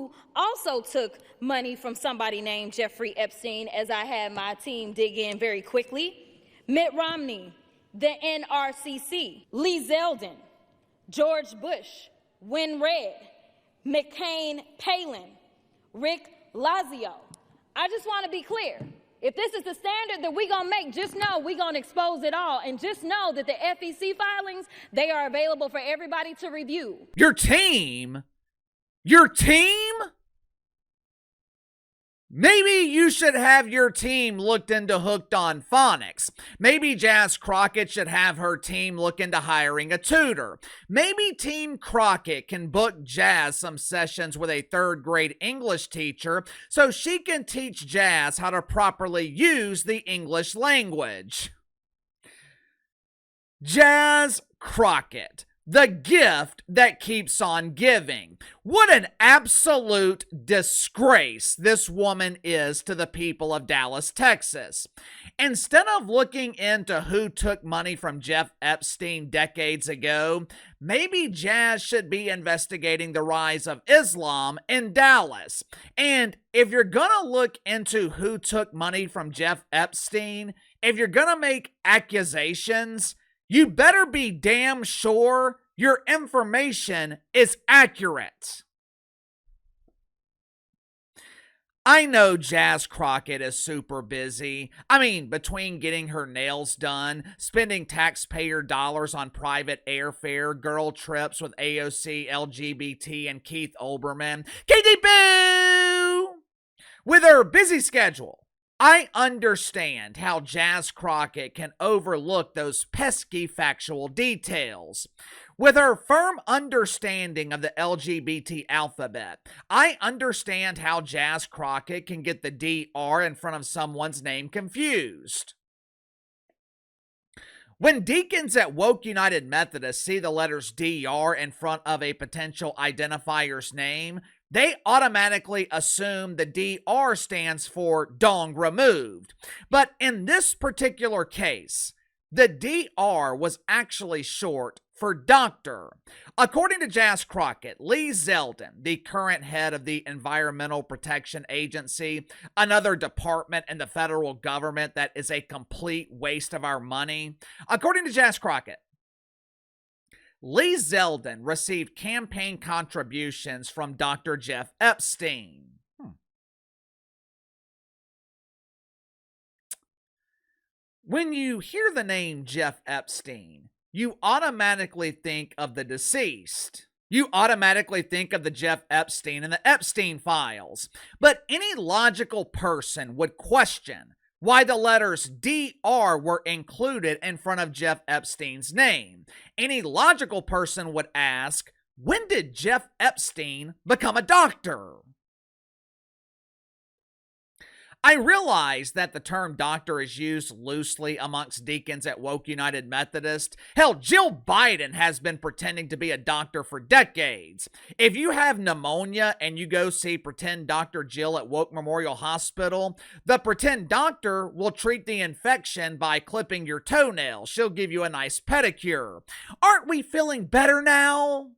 who also took money from somebody named Jeffrey Epstein, as I had my team dig in very quickly. Mitt Romney, the NRCC, Lee Zeldin, George Bush, Win Red, McCain Palin, Rick Lazio. I just want to be clear. If this is the standard that we're going to make, just know we're going to expose it all. And just know that the FEC filings, they are available for everybody to review. Your team? Your team? Maybe you should have your team looked into hooked on phonics. Maybe Jas Crockett should have her team look into hiring a tutor. Maybe Team Crockett can book Jas some sessions with a third-grade English teacher so she can teach Jas how to properly use the English language. Jas Crockett, the gift that keeps on giving. What an absolute disgrace this woman is to the people of Dallas, Texas. Instead of looking into who took money from Jeff Epstein decades ago, maybe Jas should be investigating the rise of Islam in Dallas. And if you're gonna look into who took money from Jeff Epstein, if you're gonna make accusations, you better be damn sure your information is accurate. I know Jas Crockett is super busy. I mean, between getting her nails done, spending taxpayer dollars on private airfare, girl trips with AOC, LGBT, and Keith Olbermann. Katie Boo! With her busy schedule, I understand how Jas Crockett can overlook those pesky factual details. With her firm understanding of the LGBT alphabet, I understand how Jas Crockett can get the DR in front of someone's name confused. When deacons at Woke United Methodist see the letters DR in front of a potential identifier's name, they automatically assume the DR stands for dong removed. But in this particular case, the DR was actually short for doctor. According to Jas Crockett, Lee Zeldin, the current head of the Environmental Protection Agency, another department in the federal government that is a complete waste of our money. According to Jas Crockett, Lee Zeldin received campaign contributions from Dr. Jeff Epstein. When you hear the name Jeff Epstein, you automatically think of the deceased. You automatically think of the Jeff Epstein and the Epstein files. But any logical person would question why the letters DR were included in front of Jeff Epstein's name. Any logical person would ask, when did Jeff Epstein become a doctor? I realize that the term doctor is used loosely amongst deacons at Woke United Methodist. Hell, Jill Biden has been pretending to be a doctor for decades. If you have pneumonia and you go see pretend Dr. Jill at Woke Memorial Hospital, the pretend doctor will treat the infection by clipping your toenail. She'll give you a nice pedicure. Aren't we feeling better now?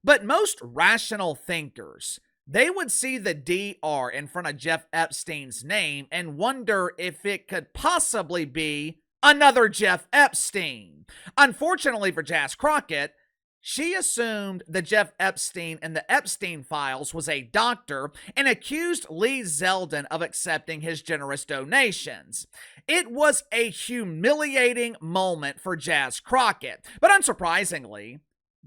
But most rational thinkers, they would see the DR in front of Jeff Epstein's name and wonder if it could possibly be another Jeff Epstein. Unfortunately for Jas Crockett, she assumed that Jeff Epstein in the Epstein files was a doctor and accused Lee Zeldin of accepting his generous donations. It was a humiliating moment for Jas Crockett, but unsurprisingly,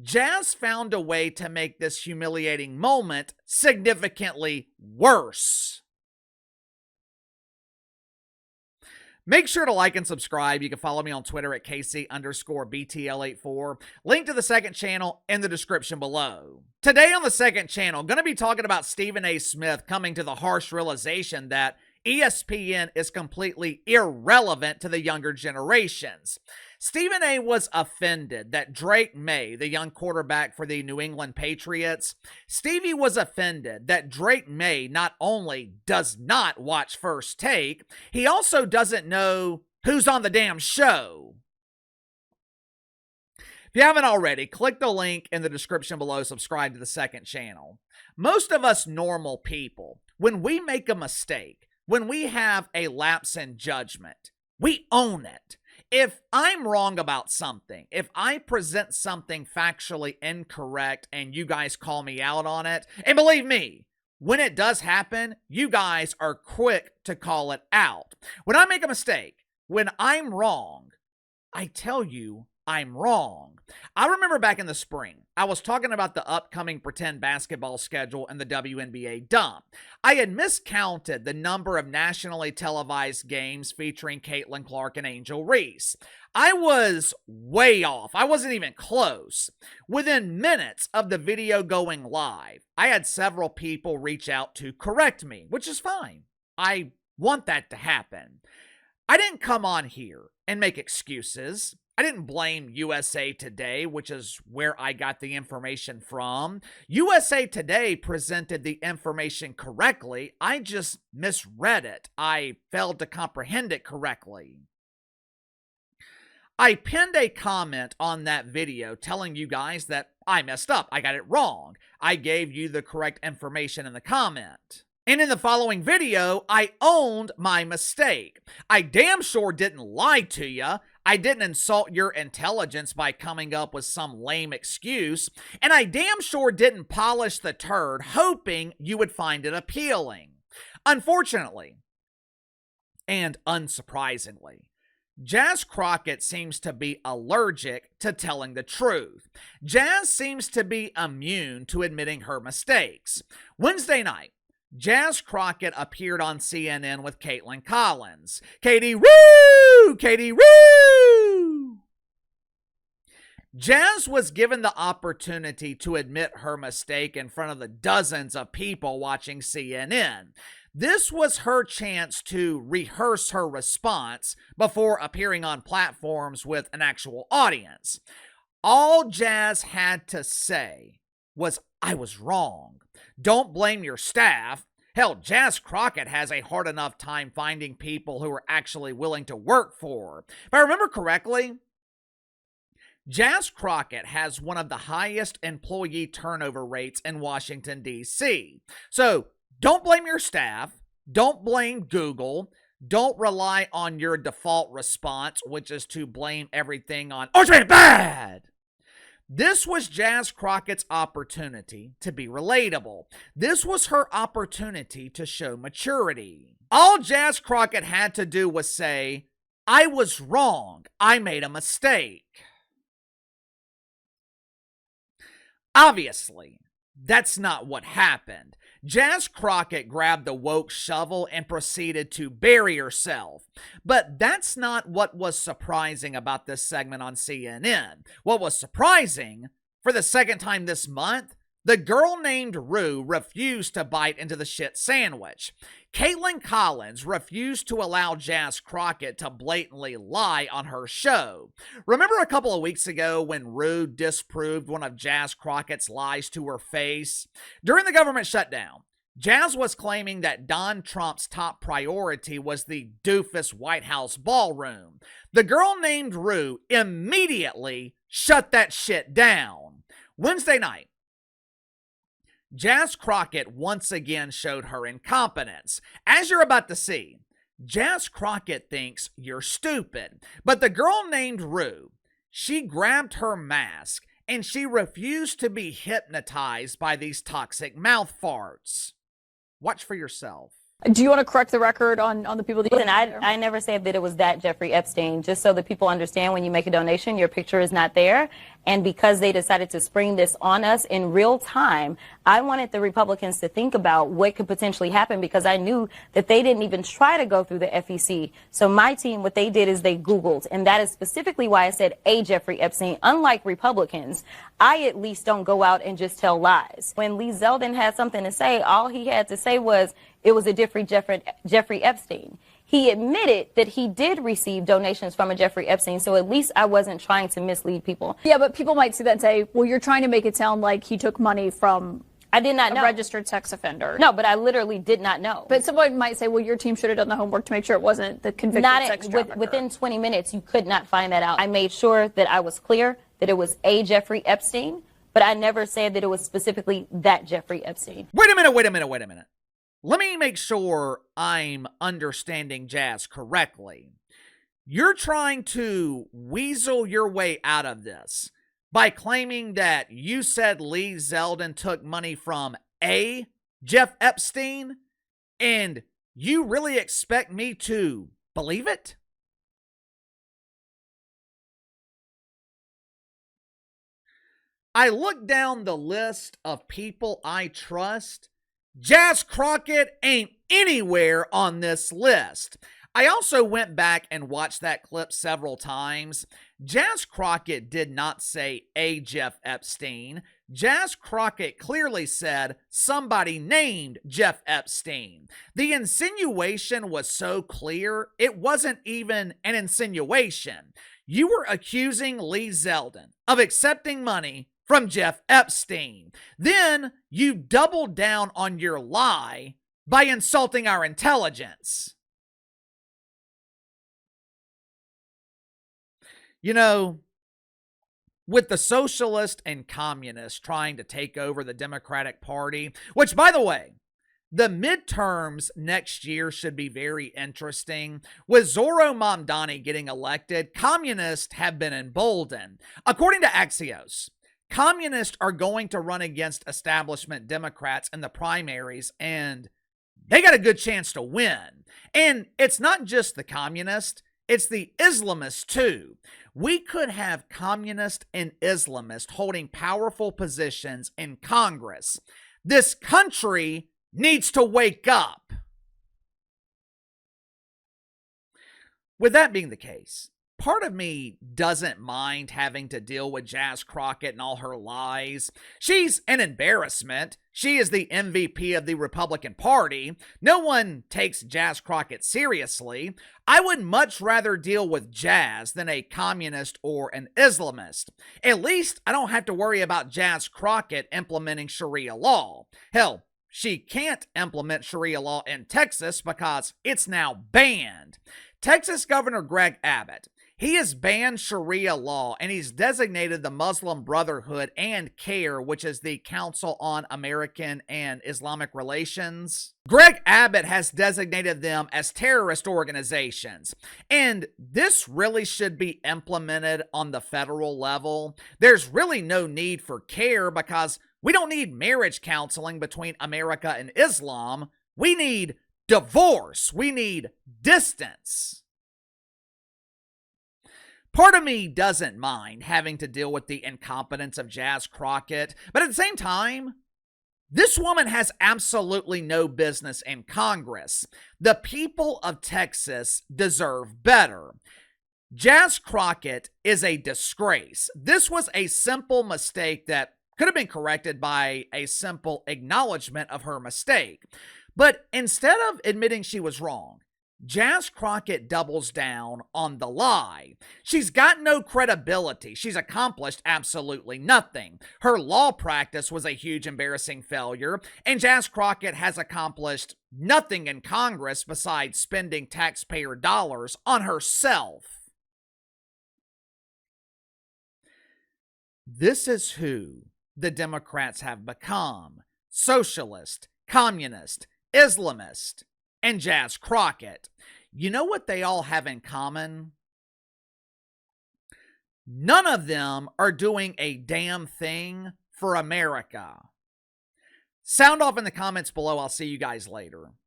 Jas found a way to make this humiliating moment significantly worse. Make sure to like and subscribe. You can follow me on Twitter at KC_BTL84. Link to the second channel in the description below. Today on the second channel, I'm going to be talking about Stephen A. Smith coming to the harsh realization that ESPN is completely irrelevant to the younger generations. Stephen A. was offended that Drake May, the young quarterback for the New England Patriots, Stevie was offended that Drake May not only does not watch First Take, he also doesn't know who's on the damn show. If you haven't already, click the link in the description below, subscribe to the second channel. Most of us normal people, when we make a mistake, when we have a lapse in judgment, we own it. If I'm wrong about something, if I present something factually incorrect and you guys call me out on it, and believe me, when it does happen, you guys are quick to call it out. When I make a mistake, when I'm wrong, I tell you I'm wrong. I remember back in the spring, I was talking about the upcoming pretend basketball schedule and the WNBA dump. I had miscounted the number of nationally televised games featuring Kaitlan Clark and Angel Reese. I was way off. I wasn't even close. Within minutes of the video going live, I had several people reach out to correct me, which is fine. I want that to happen. I didn't come on here and make excuses. I didn't blame USA Today, which is where I got the information from. USA Today presented the information correctly. I just misread it. I failed to comprehend it correctly. I pinned a comment on that video telling you guys that I messed up. I got it wrong. I gave you the correct information in the comment. And in the following video, I owned my mistake. I damn sure didn't lie to you. I didn't insult your intelligence by coming up with some lame excuse. And I damn sure didn't polish the turd hoping you would find it appealing. Unfortunately, and unsurprisingly, Jazz Crockett seems to be allergic to telling the truth. Jazz seems to be immune to admitting her mistakes. Wednesday night, Jazz Crockett appeared on CNN with Kaitlan Collins. Katie, woo! Katie, woo! Jazz was given the opportunity to admit her mistake in front of the dozens of people watching CNN. This was her chance to rehearse her response before appearing on platforms with an actual audience. All Jazz had to say was, I was wrong. Don't blame your staff. Hell, Jazz Crockett has a hard enough time finding people who are actually willing to work for her. If I remember correctly, Jazz Crockett has one of the highest employee turnover rates in Washington, D.C. So don't blame your staff. Don't blame Google. Don't rely on your default response, which is to blame everything on Orange Man Bad. This was Jazz Crockett's opportunity to be relatable. This was her opportunity to show maturity. All Jazz Crockett had to do was say, I was wrong. I made a mistake. Obviously, that's not what happened. Jazz Crockett grabbed the woke shovel and proceeded to bury herself. But that's not what was surprising about this segment on CNN. What was surprising, for the second time this month, the girl named Rue refused to bite into the shit sandwich. Kaitlan Collins refused to allow Jazz Crockett to blatantly lie on her show. Remember a couple of weeks ago when Rue disproved one of Jazz Crockett's lies to her face? During the government shutdown, Jazz was claiming that Don Trump's top priority was the doofus White House ballroom. The girl named Rue immediately shut that shit down. Wednesday night, Jazz Crockett once again showed her incompetence. As you're about to see, Jazz Crockett thinks you're stupid. But the girl named Rue, she grabbed her mask and she refused to be hypnotized by these toxic mouth farts. Watch for yourself. Do you want to correct the record on the people that you Listen, I never said that it was that Jeffrey Epstein. Just so that people understand, when you make a donation, your picture is not there. And because they decided to spring this on us in real time, I wanted the Republicans to think about what could potentially happen, because I knew that they didn't even try to go through the FEC. So my team, what they did is they Googled. And that is specifically why I said a Jeffrey Epstein. Unlike Republicans, I at least don't go out and just tell lies. When Lee Zeldin had something to say, all he had to say was it was a Jeffrey Epstein. He admitted that he did receive donations from a Jeffrey Epstein, so at least I wasn't trying to mislead people. Yeah, but people might see that and say, well, you're trying to make it sound like he took money from I did not know. A registered sex offender. No, but I literally did not know. But someone might say, well, your team should have done the homework to make sure it wasn't the convicted sex trafficker. Within 20 minutes, you could not find that out. I made sure that I was clear that it was a Jeffrey Epstein, but I never said that it was specifically that Jeffrey Epstein. Wait a minute. Let me make sure I'm understanding Jazz correctly. You're trying to weasel your way out of this by claiming that you said Lee Zeldin took money from a Jeff Epstein, and you really expect me to believe it? I look down the list of people I trust. Jazz Crockett ain't anywhere on this list. I also went back and watched that clip several times. Jazz Crockett did not say a Jeff Epstein. Jazz Crockett clearly said somebody named Jeff Epstein. The insinuation was so clear, it wasn't even an insinuation. You were accusing Lee Zeldin of accepting money from Jeff Epstein. Then you doubled down on your lie by insulting our intelligence. You know, with the socialist and communists trying to take over the Democratic Party, which, by the way, the midterms next year should be very interesting. With Zorro Mamdani getting elected, communists have been emboldened. According to Axios, communists are going to run against establishment Democrats in the primaries, and they got a good chance to win. And it's not just the communists, it's the Islamists too. We could have communists and Islamists holding powerful positions in Congress. This country needs to wake up. With that being the case, part of me doesn't mind having to deal with Jazz Crockett and all her lies. She's an embarrassment. She is the MVP of the Republican Party. No one takes Jazz Crockett seriously. I would much rather deal with Jazz than a communist or an Islamist. At least I don't have to worry about Jazz Crockett implementing Sharia law. Hell, she can't implement Sharia law in Texas because it's now banned. Texas Governor Greg Abbott, he has banned Sharia law, and he's designated the Muslim Brotherhood and CAIR, which is the Council on American and Islamic Relations. Greg Abbott has designated them as terrorist organizations, and this really should be implemented on the federal level. There's really no need for CAIR because we don't need marriage counseling between America and Islam. We need divorce. We need distance. Part of me doesn't mind having to deal with the incompetence of Jazz Crockett, but at the same time, this woman has absolutely no business in Congress. The people of Texas deserve better. Jazz Crockett is a disgrace. This was a simple mistake that could have been corrected by a simple acknowledgement of her mistake. But instead of admitting she was wrong, Jazz Crockett doubles down on the lie. She's got no credibility. She's accomplished absolutely nothing. Her law practice was a huge embarrassing failure, and Jazz Crockett has accomplished nothing in Congress besides spending taxpayer dollars on herself. This is who the Democrats have become: socialist, communist, Islamist, and Jazz Crockett. You know what they all have in common? None of them are doing a damn thing for America. Sound off in the comments below. I'll see you guys later.